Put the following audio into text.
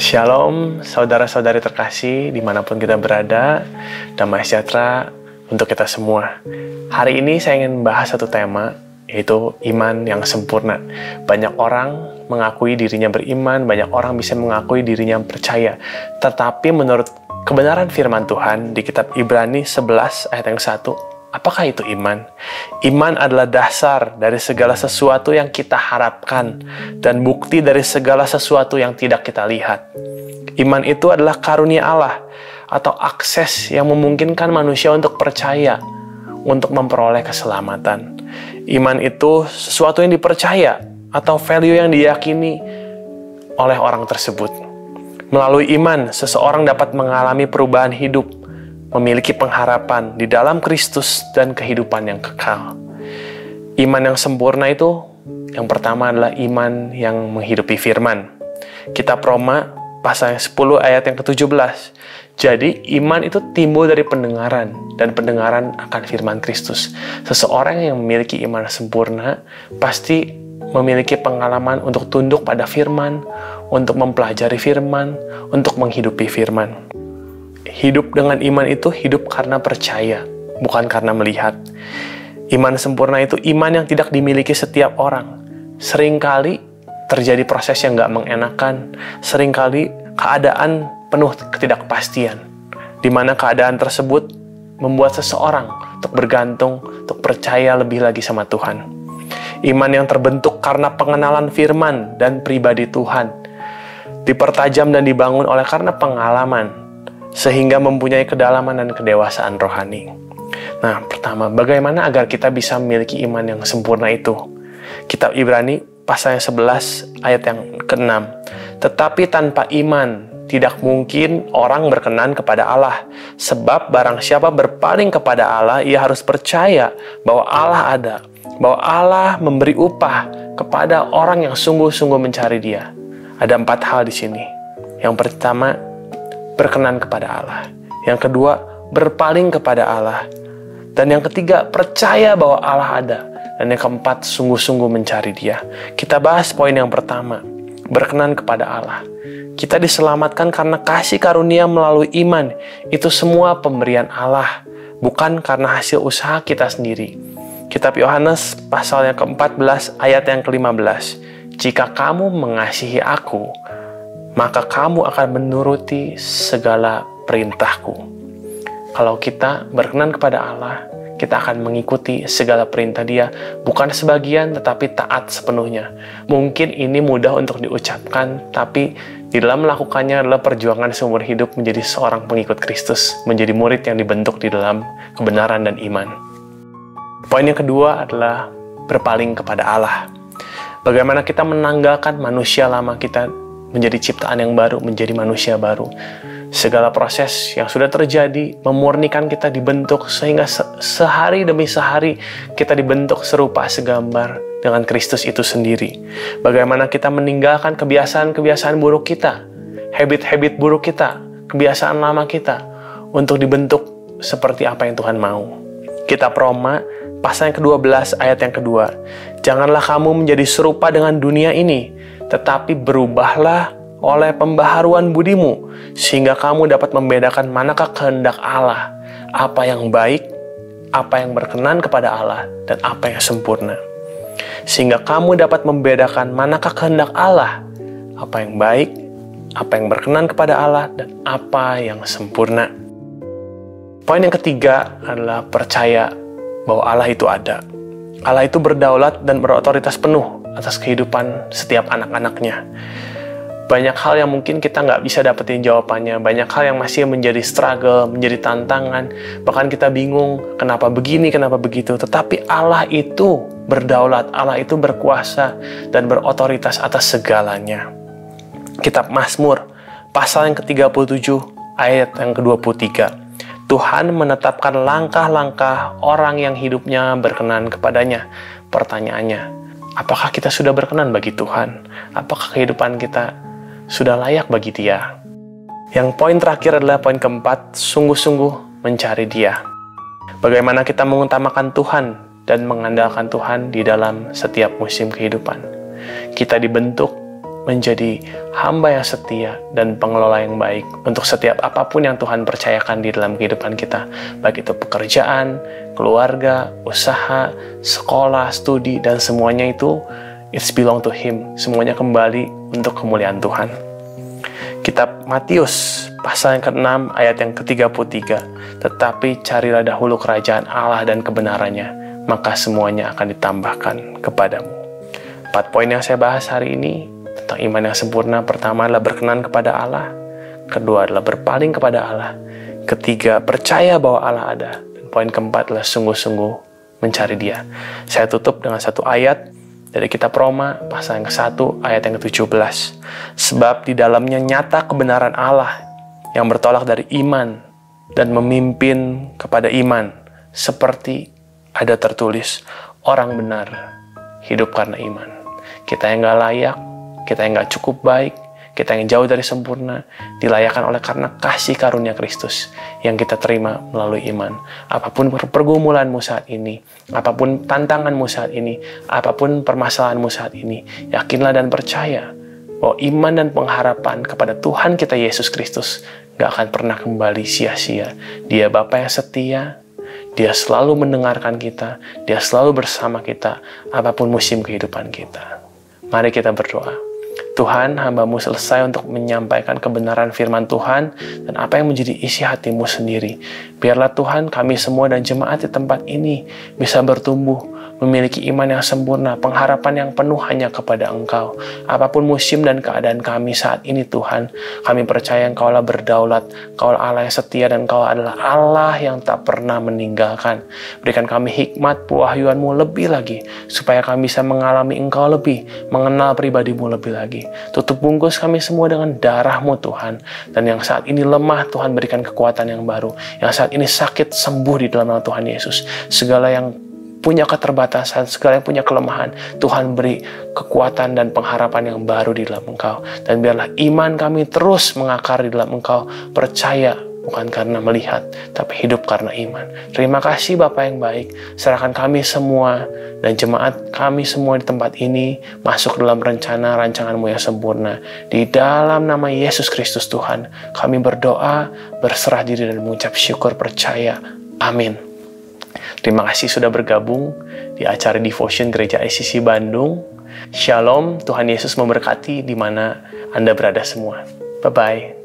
Shalom, saudara-saudari terkasih, dimanapun kita berada, damai sejahtera untuk kita semua. Hari ini saya ingin bahas satu tema, yaitu iman yang sempurna. Banyak orang mengakui dirinya beriman, banyak orang bisa mengakui dirinya percaya. Tetapi menurut kebenaran firman Tuhan di kitab Ibrani 11 ayat yang 1, apakah itu iman? Iman adalah dasar dari segala sesuatu yang kita harapkan dan bukti dari segala sesuatu yang tidak kita lihat. Iman itu adalah karunia Allah atau akses yang memungkinkan manusia untuk percaya, untuk memperoleh keselamatan. Iman itu sesuatu yang dipercaya atau value yang diyakini oleh orang tersebut. Melalui iman, seseorang dapat mengalami perubahan hidup, memiliki pengharapan di dalam Kristus dan kehidupan yang kekal. Iman yang sempurna itu, yang pertama adalah iman yang menghidupi firman. Kitab Roma pasal 10 ayat yang ke-17. Jadi iman itu timbul dari pendengaran, dan pendengaran akan firman Kristus. Seseorang yang memiliki iman sempurna pasti memiliki pengalaman untuk tunduk pada firman, untuk mempelajari firman, untuk menghidupi firman. Hidup dengan iman itu hidup karena percaya, bukan karena melihat. Iman sempurna itu iman yang tidak dimiliki setiap orang. Seringkali terjadi proses yang gak mengenakan, seringkali keadaan penuh ketidakpastian, di mana keadaan tersebut membuat seseorang untuk bergantung, untuk percaya lebih lagi sama Tuhan. Iman yang terbentuk karena pengenalan firman dan pribadi Tuhan, dipertajam dan dibangun oleh karena pengalaman, sehingga mempunyai kedalaman dan kedewasaan rohani. Nah, pertama, bagaimana agar kita bisa memiliki iman yang sempurna itu? Kitab Ibrani pasal 11 ayat yang ke-6. Tetapi tanpa iman tidak mungkin orang berkenan kepada Allah, sebab barang siapa berpaling kepada Allah, ia harus percaya bahwa Allah ada, bahwa Allah memberi upah kepada orang yang sungguh-sungguh mencari Dia. Ada 4 hal di sini. Yang pertama, berkenan kepada Allah. Yang kedua, berpaling kepada Allah. Dan yang ketiga, percaya bahwa Allah ada. Dan yang keempat, sungguh-sungguh mencari Dia. Kita bahas poin yang pertama, berkenan kepada Allah. Kita diselamatkan karena kasih karunia melalui iman. Itu semua pemberian Allah, bukan karena hasil usaha kita sendiri. Kitab Yohanes pasal yang ke-14 ayat yang ke-15. Jika kamu mengasihi aku, maka kamu akan menuruti segala perintahku. Kalau kita berkenan kepada Allah, kita akan mengikuti segala perintah Dia, bukan sebagian tetapi taat sepenuhnya. Mungkin ini mudah untuk diucapkan, tapi di dalam melakukannya adalah perjuangan seumur hidup menjadi seorang pengikut Kristus, menjadi murid yang dibentuk di dalam kebenaran dan iman. Poin yang kedua adalah berpaling kepada Allah. Bagaimana kita menanggalkan manusia lama kita menjadi ciptaan yang baru, menjadi manusia baru. Segala proses yang sudah terjadi memurnikan kita dibentuk sehingga sehari demi sehari kita dibentuk serupa segambar dengan Kristus itu sendiri. Bagaimana kita meninggalkan kebiasaan-kebiasaan buruk kita, habit-habit buruk kita, kebiasaan lama kita untuk dibentuk seperti apa yang Tuhan mau. Kitab Roma pasal yang ke-12 ayat yang kedua. Janganlah kamu menjadi serupa dengan dunia ini, tetapi berubahlah oleh pembaharuan budimu, sehingga kamu dapat membedakan manakah kehendak Allah, apa yang baik, apa yang berkenan kepada Allah, dan apa yang sempurna. Sehingga kamu dapat membedakan manakah kehendak Allah, apa yang baik, apa yang berkenan kepada Allah, dan apa yang sempurna. Poin yang ketiga adalah percaya bahwa Allah itu ada. Allah itu berdaulat dan berotoritas penuh atas kehidupan setiap anak-anaknya. Banyak hal yang mungkin kita nggak bisa dapetin jawabannya. Banyak hal yang masih menjadi struggle, menjadi tantangan. Bahkan kita bingung, kenapa begini, kenapa begitu. Tetapi Allah itu berdaulat, Allah itu berkuasa dan berotoritas atas segalanya. Kitab Mazmur, pasal yang ke-37, ayat yang ke-23. Tuhan menetapkan langkah-langkah orang yang hidupnya berkenan kepadanya. Pertanyaannya, apakah kita sudah berkenan bagi Tuhan? Apakah kehidupan kita sudah layak bagi Dia? Yang poin terakhir adalah poin keempat, sungguh-sungguh mencari Dia. Bagaimana kita mengutamakan Tuhan dan mengandalkan Tuhan di dalam setiap musim kehidupan. Kita dibentuk menjadi hamba yang setia dan pengelola yang baik untuk setiap apapun yang Tuhan percayakan di dalam kehidupan kita, baik itu pekerjaan, keluarga, usaha, sekolah, studi, dan semuanya itu it's belong to Him. Semuanya kembali untuk kemuliaan Tuhan. Kitab Matius pasal yang ke-6 ayat yang ke-33, tetapi carilah dahulu kerajaan Allah dan kebenarannya, maka semuanya akan ditambahkan kepadamu. 4 poin yang saya bahas hari ini tentang iman yang sempurna. Pertama adalah berkenan kepada Allah, kedua adalah berpaling kepada Allah, ketiga percaya bahwa Allah ada, dan poin keempat adalah sungguh-sungguh mencari Dia. Saya tutup dengan satu ayat dari kitab Roma pasal yang ke-1 ayat yang ke-17. Sebab di dalamnya nyata kebenaran Allah yang bertolak dari iman dan memimpin kepada iman, seperti ada tertulis, orang benar hidup karena iman. Kita yang gak layak, kita yang gak cukup baik, kita yang jauh dari sempurna, dilayakkan oleh karena kasih karunia Kristus yang kita terima melalui iman. Apapun pergumulanmu saat ini, apapun tantanganmu saat ini, apapun permasalahanmu saat ini, yakinlah dan percaya bahwa iman dan pengharapan kepada Tuhan kita Yesus Kristus gak akan pernah kembali sia-sia. Dia Bapa yang setia, Dia selalu mendengarkan kita, Dia selalu bersama kita, apapun musim kehidupan kita. Mari kita berdoa. Tuhan, hamba-Mu selesai untuk menyampaikan kebenaran firman Tuhan dan apa yang menjadi isi hati-Mu sendiri. Biarlah Tuhan, kami semua dan jemaat di tempat ini bisa bertumbuh, memiliki iman yang sempurna, pengharapan yang penuh hanya kepada Engkau. Apapun musim dan keadaan kami saat ini Tuhan, kami percaya Engkau-lah berdaulat, Engkau-lah Allah yang setia, dan Engkau adalah Allah yang tak pernah meninggalkan. Berikan kami hikmat pewahyuan-Mu lebih lagi, supaya kami bisa mengalami Engkau lebih, mengenal pribadi-Mu lebih lagi. Tutup bungkus kami semua dengan darah-Mu Tuhan, dan yang saat ini lemah Tuhan berikan kekuatan yang baru, yang saat ini sakit sembuh di dalam nama Tuhan Yesus. Segala yang punya keterbatasan, segala yang punya kelemahan, Tuhan beri kekuatan dan pengharapan yang baru di dalam Engkau. Dan biarlah iman kami terus mengakar di dalam Engkau, percaya bukan karena melihat, tapi hidup karena iman. Terima kasih Bapa yang baik, serahkan kami semua dan jemaat kami semua di tempat ini masuk dalam rencana rancangan-Mu yang sempurna. Di dalam nama Yesus Kristus Tuhan, kami berdoa, berserah diri dan mengucap syukur percaya. Amin. Terima kasih sudah bergabung di acara Devotion Gereja ICC Bandung. Shalom, Tuhan Yesus memberkati di mana Anda berada semua. Bye-bye.